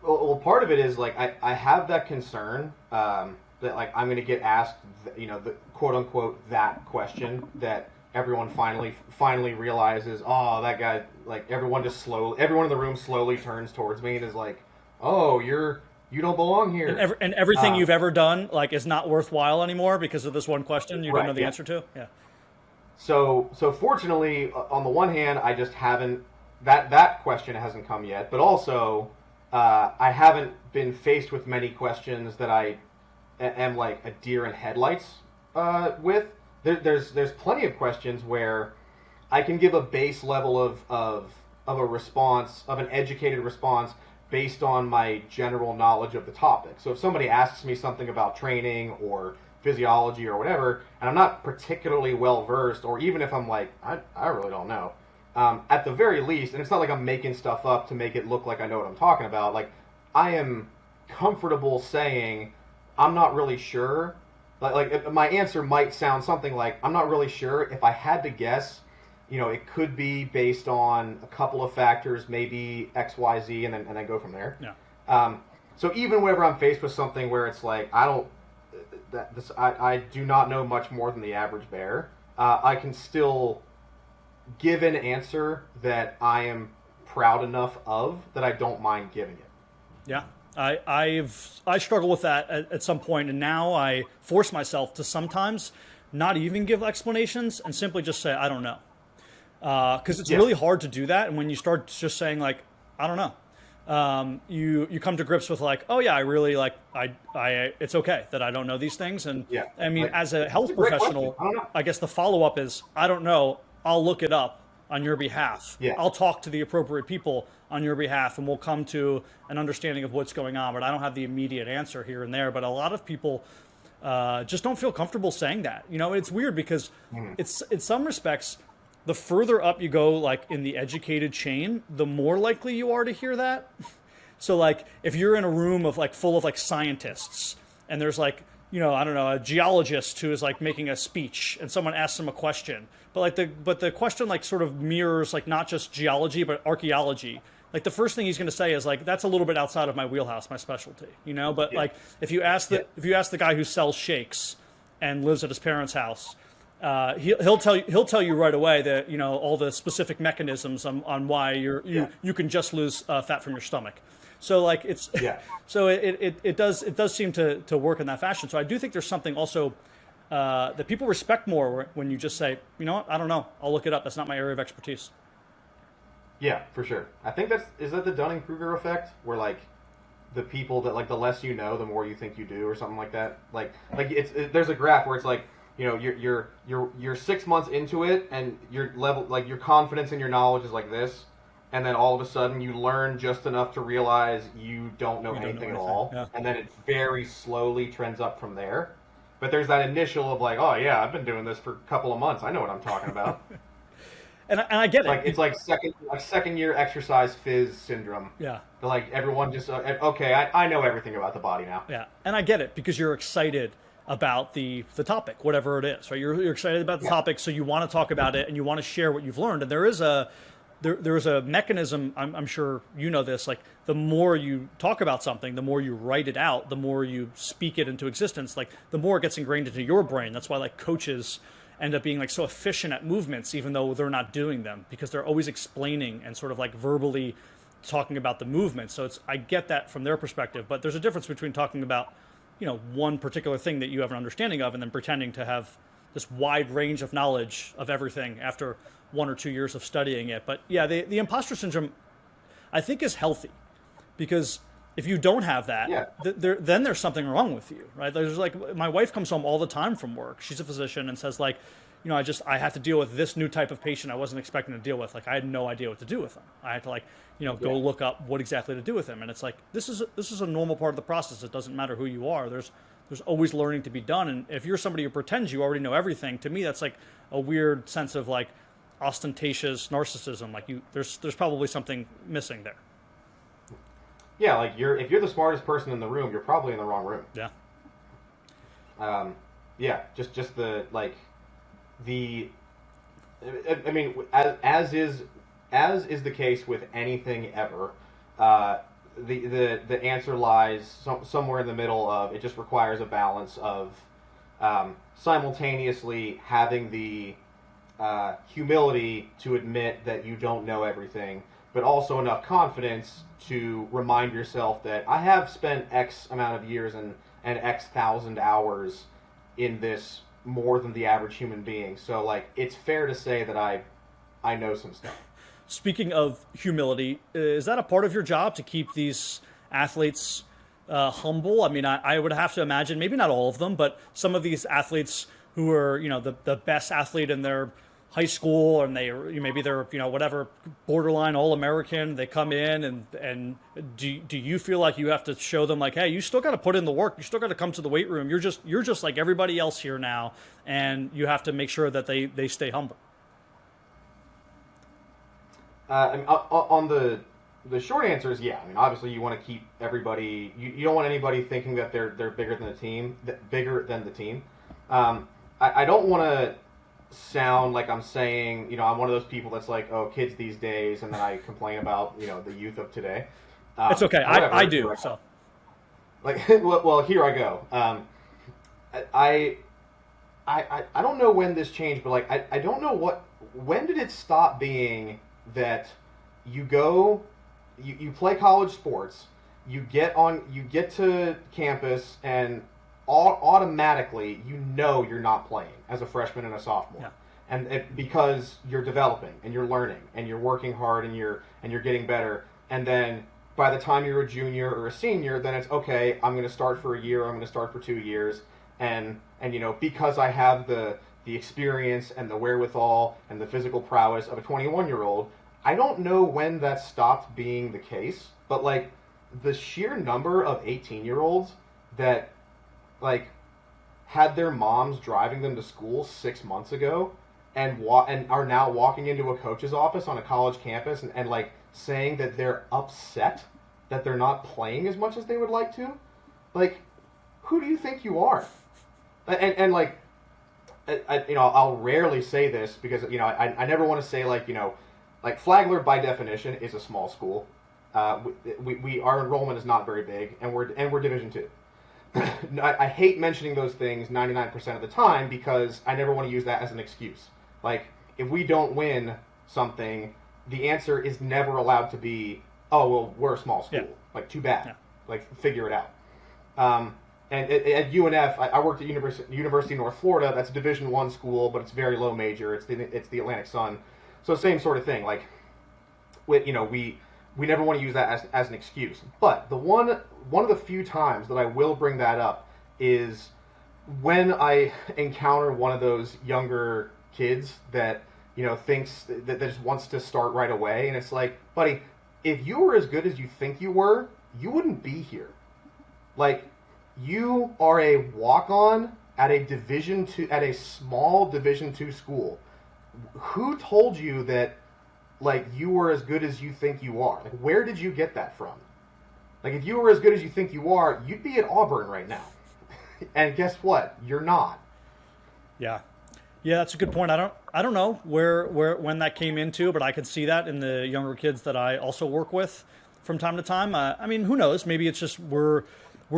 Speaker 3: Well, part of it is like I have that concern that like I'm going to get asked, the quote unquote that question that everyone finally realizes. Oh, that guy! Like everyone in the room slowly turns towards me and is like, "Oh, you don't belong here."
Speaker 2: And everything you've ever done like is not worthwhile anymore because of this one question you don't know the answer to. Yeah.
Speaker 3: So fortunately, on the one hand, I just haven't that question hasn't come yet, but also. I haven't been faced with many questions that I am like a deer in headlights with. There's plenty of questions where I can give a base level of a response, of an educated response based on my general knowledge of the topic. So if somebody asks me something about training or physiology or whatever, and I'm not particularly well versed, or even if I'm like, I really don't know. At the very least, and it's not like I'm making stuff up to make it look like I know what I'm talking about, like, I am comfortable saying, I'm not really sure. Like my answer might sound something like, I'm not really sure. If I had to guess, it could be based on a couple of factors, maybe X, Y, Z, and then go from there.
Speaker 2: Yeah.
Speaker 3: So even whenever I'm faced with something where it's like, I do not know much more than the average bear, I can still give an answer that I am proud enough of that I don't mind giving it.
Speaker 2: Yeah, I struggle with that at some point, and now I force myself to sometimes not even give explanations and simply just say I don't know, because it's really hard to do that. And when you start just saying like I don't know, you come to grips with like, oh yeah, I really like I it's okay that I don't know these things. And I mean, as a health professional, I guess the follow up is I don't know. I'll look it up on your behalf.
Speaker 3: Yeah.
Speaker 2: I'll talk to the appropriate people on your behalf, and we'll come to an understanding of what's going on. But I don't have the immediate answer here and there. But a lot of people just don't feel comfortable saying that. It's weird because it's in some respects, the further up you go, like in the educated chain, the more likely you are to hear that. So like if you're in a room of like full of like scientists, and there's like, I don't know, a geologist who is like making a speech and someone asks him a question, but the question like sort of mirrors like not just geology, but archaeology. Like the first thing he's going to say is like, that's a little bit outside of my wheelhouse, my specialty, but like if you ask the guy who sells shakes and lives at his parents' house, he'll tell you right away that, all the specific mechanisms on why you can just lose fat from your stomach. So like so it does seem to work in that fashion. So I do think there's something also that people respect more when you just say, you know what, I don't know, I'll look it up. That's not my area of expertise.
Speaker 3: Yeah, for sure. I think is that the Dunning-Kruger effect, where like the people that like the less you know, the more you think you do, or something like that. Like there's a graph where it's like, you're 6 months into it, and your level, like your confidence in your knowledge is like this. And then all of a sudden you learn just enough to realize you don't know anything at all. Yeah. And then it very slowly trends up from there. But there's that initial of like, oh yeah, I've been doing this for a couple of months. I know what I'm talking about.
Speaker 2: and I get it.
Speaker 3: Like it's like second year exercise phys syndrome.
Speaker 2: Yeah.
Speaker 3: Like everyone just, okay, I know everything about the body now.
Speaker 2: Yeah. And I get it because you're excited about the topic, whatever it is, right? You're excited about the topic. So you want to talk about it and you want to share what you've learned. And there is a mechanism, I'm sure you know this, like the more you talk about something, the more you write it out, the more you speak it into existence, like the more it gets ingrained into your brain. That's why like coaches end up being like so efficient at movements, even though they're not doing them, because they're always explaining and sort of like verbally talking about the movement. So I get that from their perspective, but there's a difference between talking about, one particular thing that you have an understanding of and then pretending to have this wide range of knowledge of everything after 1 or 2 years of studying it. But yeah, the imposter syndrome, I think, is healthy because If you don't have that,
Speaker 3: Yeah.
Speaker 2: then there's something wrong with you, right? There's like, my wife comes home all the time from work. She's a physician and says like, I have to deal with this new type of patient I wasn't expecting to deal with. Like I had no idea what to do with them. I had to like, go look up what exactly to do with them. And it's like, this is a normal part of the process. It doesn't matter who you are. There's always learning to be done. And if you're somebody who pretends you already know everything, to me, that's like a weird sense of like ostentatious narcissism. Like there's probably something missing there.
Speaker 3: Yeah, like if you're the smartest person in the room, you're probably in the wrong room.
Speaker 2: Yeah.
Speaker 3: Yeah, just the like the. I mean, as is the case with anything ever, the answer lies somewhere in the middle of it. Just requires a balance of simultaneously having the humility to admit that you don't know everything, but also enough confidence to remind yourself that I have spent X amount of years and X thousand hours in this more than the average human being. So like, it's fair to say that I know some stuff.
Speaker 2: Speaking of humility, is that a part of your job to keep these athletes humble? I mean, I would have to imagine, maybe not all of them, but some of these athletes who are, the best athlete in their high school, and maybe they're whatever, borderline All-American. They come in and do you feel like you have to show them like, hey, you still got to put in the work. You still got to come to the weight room. You're just like everybody else here now, and you have to make sure that they stay humble.
Speaker 3: On the short answer is yeah. I mean, obviously you want to keep everybody. You don't want anybody thinking that they're bigger than the team. I don't want to sound like I'm saying, I'm one of those people that's like, oh, kids these days, and then I complain about, the youth of today.
Speaker 2: It's okay.
Speaker 3: However,
Speaker 2: I do. So,
Speaker 3: like, well, here I go. I don't know when this changed, but like, I don't know when did it stop being that you play college sports, you get to campus, and automatically you're not playing as a freshman and a sophomore.
Speaker 2: Yeah.
Speaker 3: And because you're developing and you're learning and you're working hard and you're getting better, and then by the time you're a junior or a senior, then it's okay, I'm going to start for a year, I'm going to start for 2 years, and because I have the experience and the wherewithal and the physical prowess of a 21-year-old, I don't know when that stopped being the case, but like the sheer number of 18-year-olds that like had their moms driving them to school 6 months ago and are now walking into a coach's office on a college campus and like saying that they're upset that they're not playing as much as they would like to. Like, who do you think you are? And like, I'll rarely say this because, I never want to say like, like Flagler by definition is a small school. Our enrollment is not very big, and we're Division II. I hate mentioning those things 99% of the time because I never want to use that as an excuse. Like, if we don't win something, the answer is never allowed to be, oh, well, we're a small school. Yeah. Like, too bad. Yeah. Like, figure it out. And at UNF, I worked at University of North Florida. That's a Division I school, but it's very low major. It's the Atlantic Sun. So same sort of thing. Like, we never want to use that as an excuse. But the one of the few times that I will bring that up is when I encounter one of those younger kids that thinks that just wants to start right away, and it's like, buddy, if you were as good as you think you were, you wouldn't be here. Like, you are a walk-on at a small Division II school. Who told you that, like, you were as good as you think you are? Like, where did you get that from? Like, if you were as good as you think you are, you'd be at Auburn right now. And guess what? You're not.
Speaker 2: Yeah. Yeah, that's a good point. I don't know when that came into, but I could see that in the younger kids that I also work with from time to time. I mean, who knows? Maybe it's just we're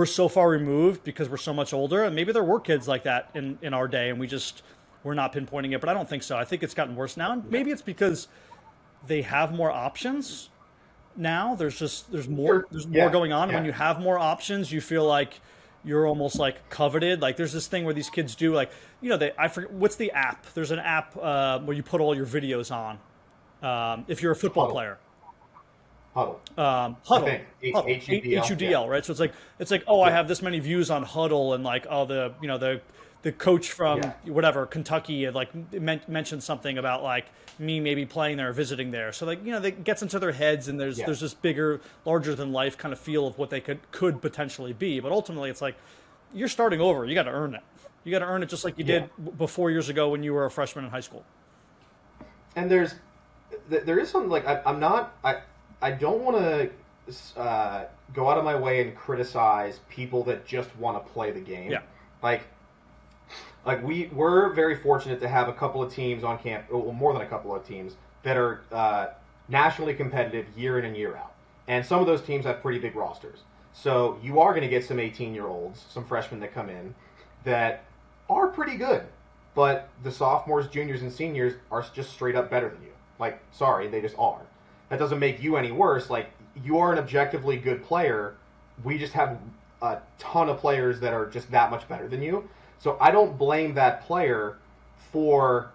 Speaker 2: so far removed because we're so much older, and maybe there were kids like that in our day, and we're not pinpointing it. But I don't think so. I think it's gotten worse now. And maybe it's because they have more options now. There's more going on. Yeah. When you have more options, you feel like you're almost like coveted. Like, there's this thing where these kids do, like, I forget what's the app. There's an app where you put all your videos on. If you're a football player.
Speaker 3: Huddle.
Speaker 2: Huddle,
Speaker 3: I think
Speaker 2: H U D
Speaker 3: Yeah.
Speaker 2: L, right? So it's like, oh, I
Speaker 3: Yeah.
Speaker 2: have this many views on Huddle, and like, oh, the coach from
Speaker 3: Yeah.
Speaker 2: whatever Kentucky had like mentioned something about like me maybe playing there or visiting there. So like, that gets into their heads, and
Speaker 3: Yeah.
Speaker 2: there's this bigger, larger than life kind of feel of what they could potentially be. But ultimately, it's like you're starting over. You got to earn it. You got to earn it just like you
Speaker 3: Yeah.
Speaker 2: did before years ago when you were a freshman in high school.
Speaker 3: And there is something like I don't want to go out of my way and criticize people that just want to play the game.
Speaker 2: Yeah.
Speaker 3: Like we're very fortunate to have a couple of teams on camp, well, more than a couple of teams that are nationally competitive year in and year out. And some of those teams have pretty big rosters. So you are going to get some 18-year-olds, some freshmen that come in that are pretty good. But the sophomores, juniors, and seniors are just straight up better than you. Like, sorry, they just are. That doesn't make you any worse. Like, you are an objectively good player. We just have a ton of players that are just that much better than you. So I don't blame that player for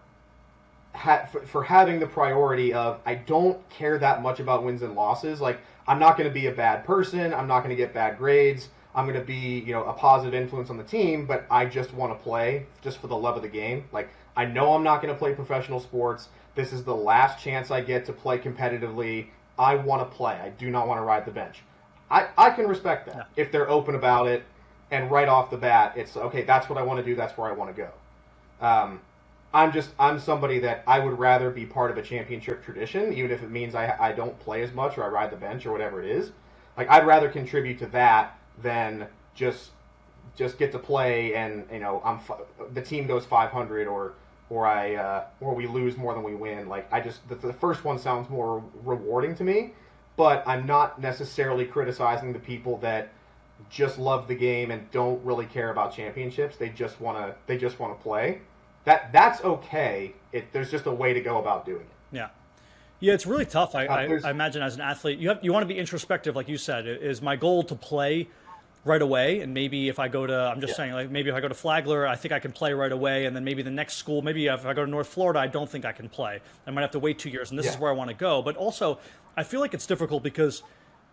Speaker 3: having the priority of, I don't care that much about wins and losses. Like, I'm not going to be a bad person. I'm not going to get bad grades. I'm going to be, a positive influence on the team, but I just want to play just for the love of the game. Like, I know I'm not going to play professional sports. This is the last chance I get to play competitively. I want to play. I do not want to ride the bench. I can respect that if they're open about it, and right off the bat, it's okay. That's what I want to do. That's where I want to go. I'm somebody that I would rather be part of a championship tradition, even if it means I don't play as much or I ride the bench or whatever it is. Like, I'd rather contribute to that than just get to play and the team goes 500 or we lose more than we win. Like, the first one sounds more rewarding to me, but I'm not necessarily criticizing the people that just love the game and don't really care about championships. They just want to play. That's okay. There's just a way to go about doing it.
Speaker 2: Yeah. Yeah, it's really tough. I imagine as an athlete, you want to be introspective, like you said. Is my goal to play right away? And maybe if I go to, I'm just saying, like maybe if I go to Flagler, I think I can play right away. And then maybe the next school, maybe if I go to North Florida, I don't think I can play. I might have to wait 2 years, and this is where I want to go. But also, I feel like it's difficult because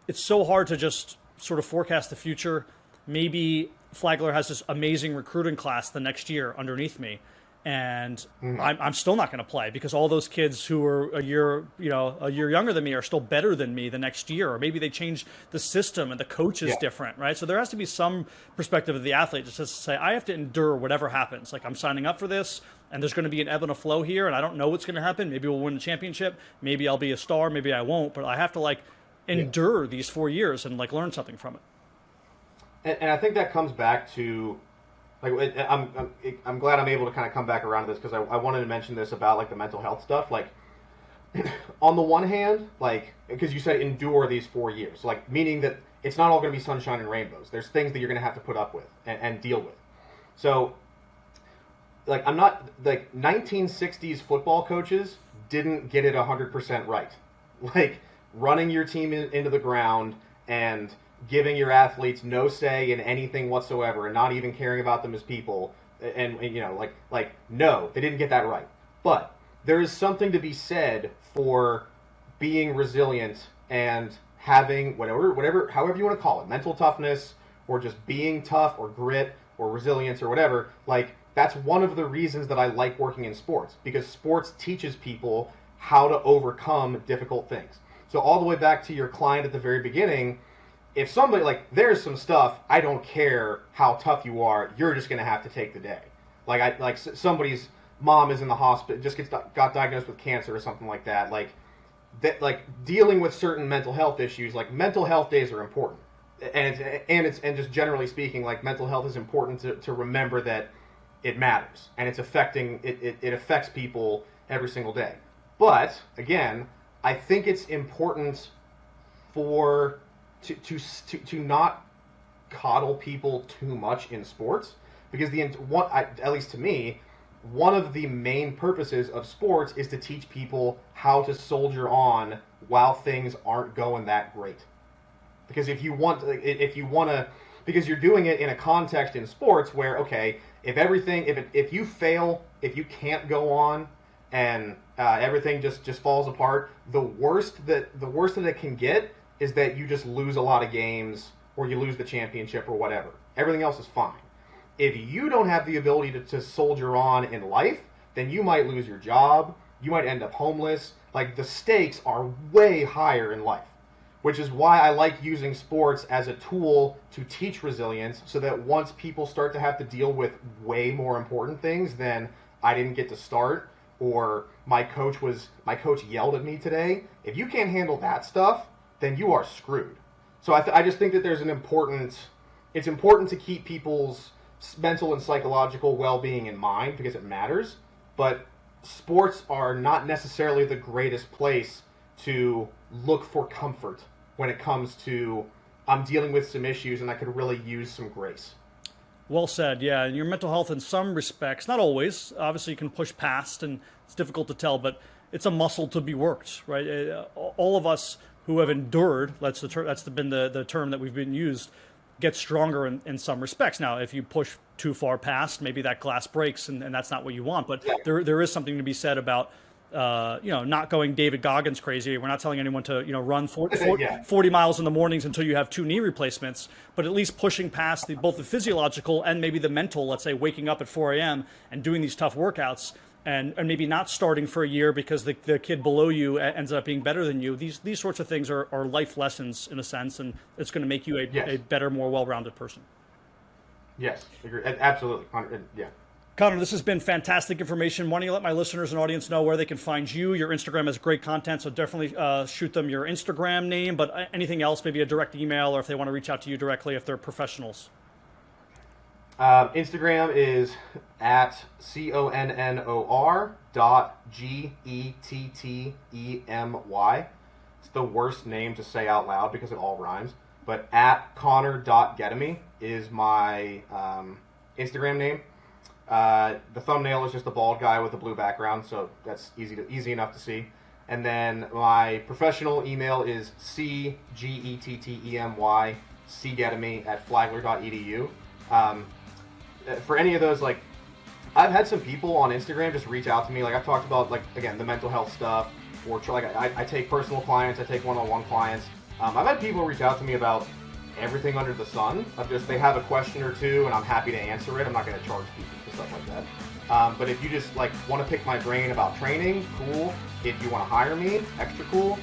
Speaker 2: it's so hard to just sort of forecast the future. Maybe Flagler has this amazing recruiting class the next year underneath me, and I'm still not going to play because all those kids who are a year younger than me are still better than me the next year. Or maybe they change the system and the coach is different, right? So there has to be some perspective of the athlete just to say, I have to endure whatever happens. Like, I'm signing up for this, and there's going to be an ebb and a flow here, and I don't know what's going to happen. Maybe we'll win the championship. Maybe I'll be a star. Maybe I won't. But I have to endure these 4 years and learn something from it.
Speaker 3: And I think that comes back to, I'm glad I'm able to kind of come back around to this because I wanted to mention this about the mental health stuff. Like, on the one hand, because you said endure these 4 years, so meaning that it's not all going to be sunshine and rainbows. There's things that you're going to have to put up with and deal with. So, I'm not 1960s football coaches didn't get it 100% right. Running your team into the ground and giving your athletes no say in anything whatsoever and not even caring about them as people. And no, they didn't get that right. But there is something to be said for being resilient and having however you want to call it, mental toughness or just being tough or grit or resilience or whatever. That's one of the reasons that I like working in sports, because sports teaches people how to overcome difficult things. So all the way back to your client at the very beginning, if somebody, there's some stuff, I don't care how tough you are, you're just going to have to take the day. Somebody's mom is in the hospital, just got diagnosed with cancer or something like that. Dealing with certain mental health issues, mental health days are important. And just generally speaking, mental health is important to remember that it matters. And it's it affects people every single day. But, again, I think it's important to not coddle people too much in sports, because at least to me, one of the main purposes of sports is to teach people how to soldier on while things aren't going that great. Because if you want to, because you're doing it in a context in sports where, okay, if you fail, if you can't go on, and everything just falls apart. The worst that it can get is that you just lose a lot of games, or you lose the championship, or whatever. Everything else is fine. If you don't have the ability to soldier on in life, then you might lose your job. You might end up homeless. Like, the stakes are way higher in life, which is why I like using sports as a tool to teach resilience, so that once people start to have to deal with way more important things than I didn't get to start, or my coach yelled at me today, if you can't handle that stuff, then you are screwed. So I just think that it's important to keep people's mental and psychological well-being in mind, because it matters, but sports are not necessarily the greatest place to look for comfort when it comes to, I'm dealing with some issues and I could really use some grace.
Speaker 2: Well said, yeah. And your mental health in some respects, not always, obviously you can push past and it's difficult to tell, but it's a muscle to be worked, right? All of us who have endured, that's been the term that we've been used, get stronger in some respects. Now, if you push too far past, maybe that glass breaks and that's not what you want. But there is something to be said about, not going David Goggins crazy. We're not telling anyone to, run 40 miles in the mornings until you have 2 knee replacements, but at least pushing past both the physiological and maybe the mental, let's say waking up at 4 a.m. and doing these tough workouts, and maybe not starting for a year because the kid below you ends up being better than you. These sorts of things are life lessons in a sense, and it's going to make you a better, more well-rounded person.
Speaker 3: Yes, agree. Absolutely. Yeah.
Speaker 2: Connor, this has been fantastic information. Why don't you let my listeners and audience know where they can find you? Your Instagram has great content, so definitely shoot them your Instagram name, but anything else, maybe a direct email, or if they want to reach out to you directly if they're professionals.
Speaker 3: Instagram is at connor.gettemy. It's the worst name to say out loud because it all rhymes, but at connor.gettemy is my Instagram name. The thumbnail is just a bald guy with a blue background, so that's easy enough to see. And then my professional email is cgettemy, cgettemy@flagler.edu. For any of those, like, I've had some people on Instagram just reach out to me. Like, I've talked about, like, again, the mental health stuff, or like I take personal clients, I take one-on-one clients. I've had people reach out to me about everything under the sun. They have a question or two, and I'm happy to answer it. I'm not going to charge people for stuff like that. But if you just want to pick my brain about training, cool. If you want to hire me, extra cool.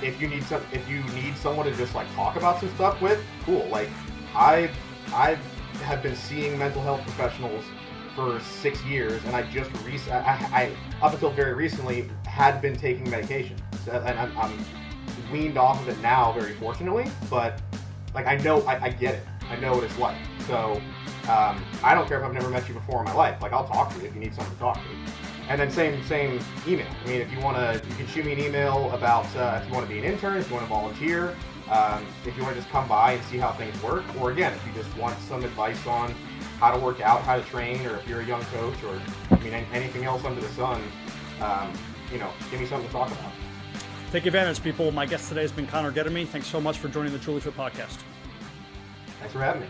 Speaker 3: If you need someone to just talk about some stuff with, cool. Like, I have been seeing mental health professionals for 6 years, and I up until very recently had been taking medication, and I'm weaned off of it now, very fortunately. But I get it. I know what it's like. So I don't care if I've never met you before in my life. I'll talk to you if you need someone to talk to. And then same email. I mean, if you can shoot me an email about if you want to be an intern, if you want to volunteer, if you want to just come by and see how things work, or again, if you just want some advice on how to work out, how to train, or if you're a young coach, or anything else under the sun, give me something to talk about.
Speaker 2: Take advantage, people. My guest today has been Connor Gettemy. Thanks so much for joining the Trulyfit Podcast.
Speaker 3: Thanks for having me.